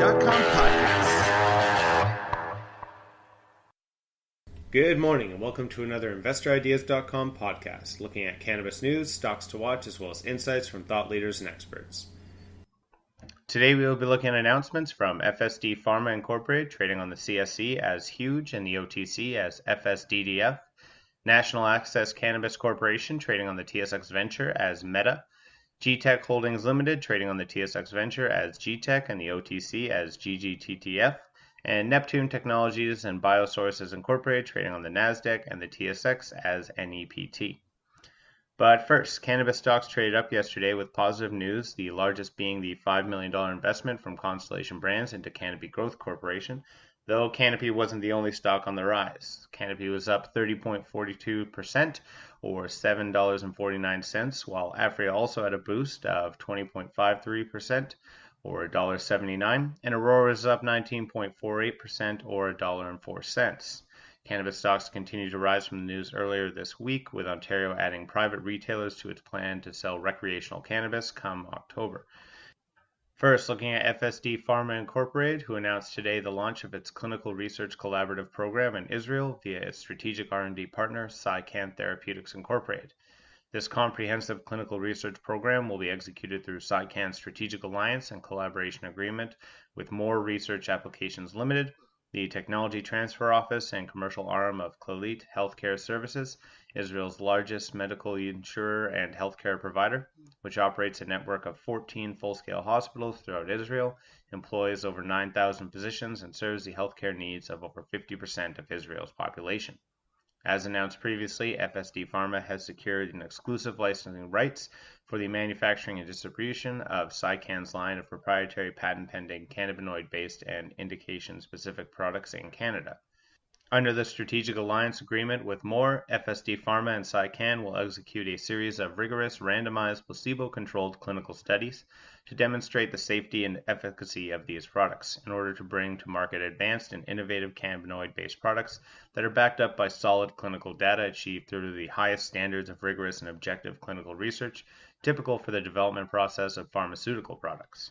FSDDF.com Podcasts. Good morning and welcome to another InvestorIdeas.com podcast, looking at cannabis news, stocks to watch, as well as insights from thought leaders and experts. Today we will be looking at announcements from FSD Pharma Incorporated, trading on the CSE as HUGE and the OTC as FSDDF, National Access Cannabis Corporation, trading on the TSX Venture as META, GTEC Holdings Limited, trading on the TSX Venture as GTEC and the OTC as GTEC.V, and Neptune Technologies and Biosources Incorporated, trading on the NASDAQ and the TSX as NEPT. But first, cannabis stocks traded up yesterday with positive news, the largest being the $5 million investment from Constellation Brands into Canopy Growth Corporation, though Canopy wasn't the only stock on the rise. Canopy was up 30.42% or $7.49, while Aphria also had a boost of 20.53% or $1.79, and Aurora is up 19.48% or $1.04. Cannabis stocks continue to rise from the news earlier this week, with Ontario adding private retailers to its plan to sell recreational cannabis come October. First, looking at FSD Pharma Incorporated, who announced today the launch of its clinical research collaborative program in Israel via its strategic R&D partner, PsyCan Therapeutics Incorporated. This comprehensive clinical research program will be executed through PsyCan's strategic alliance and collaboration agreement with More Research Applications Limited, the Technology Transfer Office and commercial arm of Clalit Healthcare Services, Israel's largest medical insurer and healthcare provider, which operates a network of 14 full-scale hospitals throughout Israel, employs over 9,000 physicians, and serves the healthcare needs of over 50% of Israel's population. As announced previously, FSD Pharma has secured an exclusive licensing rights for the manufacturing and distribution of PsyCan's line of proprietary patent-pending cannabinoid-based and indication-specific products in Canada. Under the strategic alliance agreement with More, FSD Pharma and PsyCan will execute a series of rigorous, randomized, placebo-controlled clinical studies to demonstrate the safety and efficacy of these products in order to bring to market advanced and innovative cannabinoid-based products that are backed up by solid clinical data achieved through the highest standards of rigorous and objective clinical research, typical for the development process of pharmaceutical products.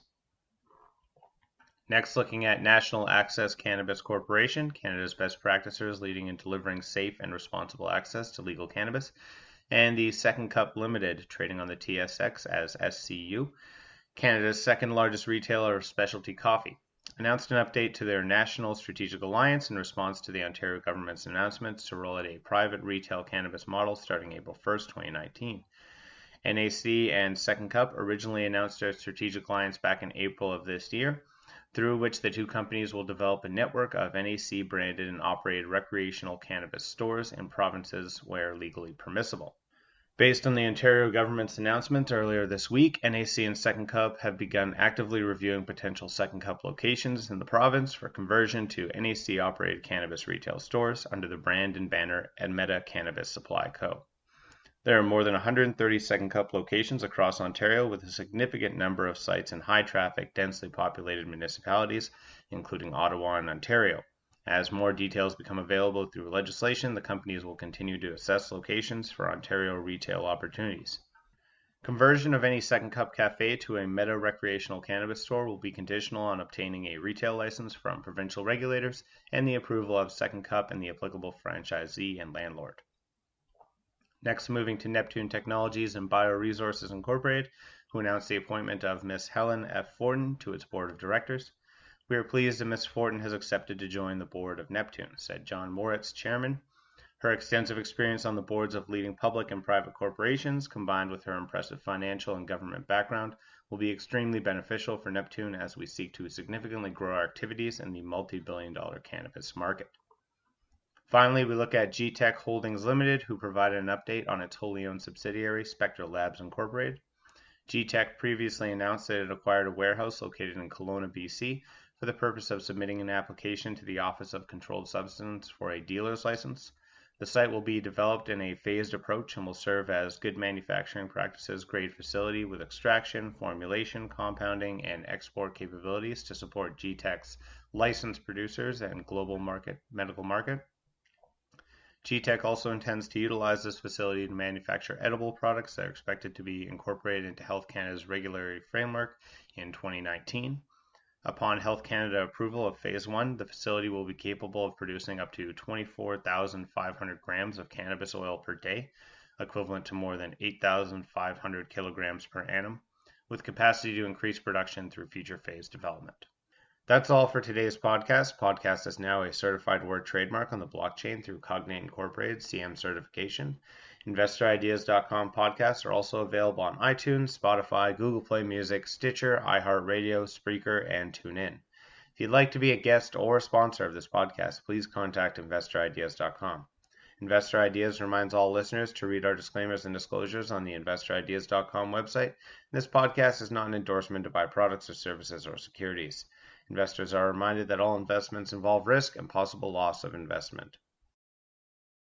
Next, looking at National Access Cannabis Corporation, Canada's best practitioners leading in delivering safe and responsible access to legal cannabis, and the Second Cup Limited, trading on the TSX as SCU, Canada's second largest retailer of specialty coffee, announced an update to their National Strategic Alliance in response to the Ontario government's announcements to roll out a private retail cannabis model starting April 1, 2019. NAC and Second Cup originally announced their strategic alliance back in April of this year, through which the two companies will develop a network of NAC branded and operated recreational cannabis stores in provinces where legally permissible. Based on the Ontario government's announcement earlier this week, NAC and Second Cup have begun actively reviewing potential Second Cup locations in the province for conversion to NAC operated cannabis retail stores under the brand and banner at META Cannabis Supply Co. There are more than 130 Second Cup locations across Ontario, with a significant number of sites in high-traffic, densely populated municipalities, including Ottawa and Ontario. As more details become available through legislation, the companies will continue to assess locations for Ontario retail opportunities. Conversion of any Second Cup cafe to a META recreational cannabis store will be conditional on obtaining a retail license from provincial regulators and the approval of Second Cup and the applicable franchisee and landlord. Next, moving to Neptune Technologies and Bioresources Incorporated, who announced the appointment of Ms. Helen F. Fortin to its board of directors. We are pleased that Ms. Fortin has accepted to join the board of Neptune, said John Moritz, chairman. Her extensive experience on the boards of leading public and private corporations, combined with her impressive financial and government background, will be extremely beneficial for Neptune as we seek to significantly grow our activities in the multi-billion-dollar cannabis market. Finally, we look at GTEC Holdings Limited, who provided an update on its wholly owned subsidiary, Spectra Labs Incorporated. GTEC previously announced that it acquired a warehouse located in Kelowna, BC, for the purpose of submitting an application to the Office of Controlled Substance for a dealer's license. The site will be developed in a phased approach and will serve as good manufacturing practices grade facility with extraction, formulation, compounding, and export capabilities to support GTEC's licensed producers and global medical market. GTEC also intends to utilize this facility to manufacture edible products that are expected to be incorporated into Health Canada's regulatory framework in 2019. Upon Health Canada approval of Phase 1, the facility will be capable of producing up to 24,500 grams of cannabis oil per day, equivalent to more than 8,500 kilograms per annum, with capacity to increase production through future phase development. That's all for today's podcast. Podcast is now a certified word trademark on the blockchain through Cognate Incorporated CM certification. InvestorIdeas.com podcasts are also available on iTunes, Spotify, Google Play Music, Stitcher, iHeartRadio, Spreaker, and TuneIn. If you'd like to be a guest or a sponsor of this podcast, please contact InvestorIdeas.com. Investor Ideas reminds all listeners to read our disclaimers and disclosures on the InvestorIdeas.com website. This podcast is not an endorsement to buy products or services or securities. Investors are reminded that all investments involve risk and possible loss of investment.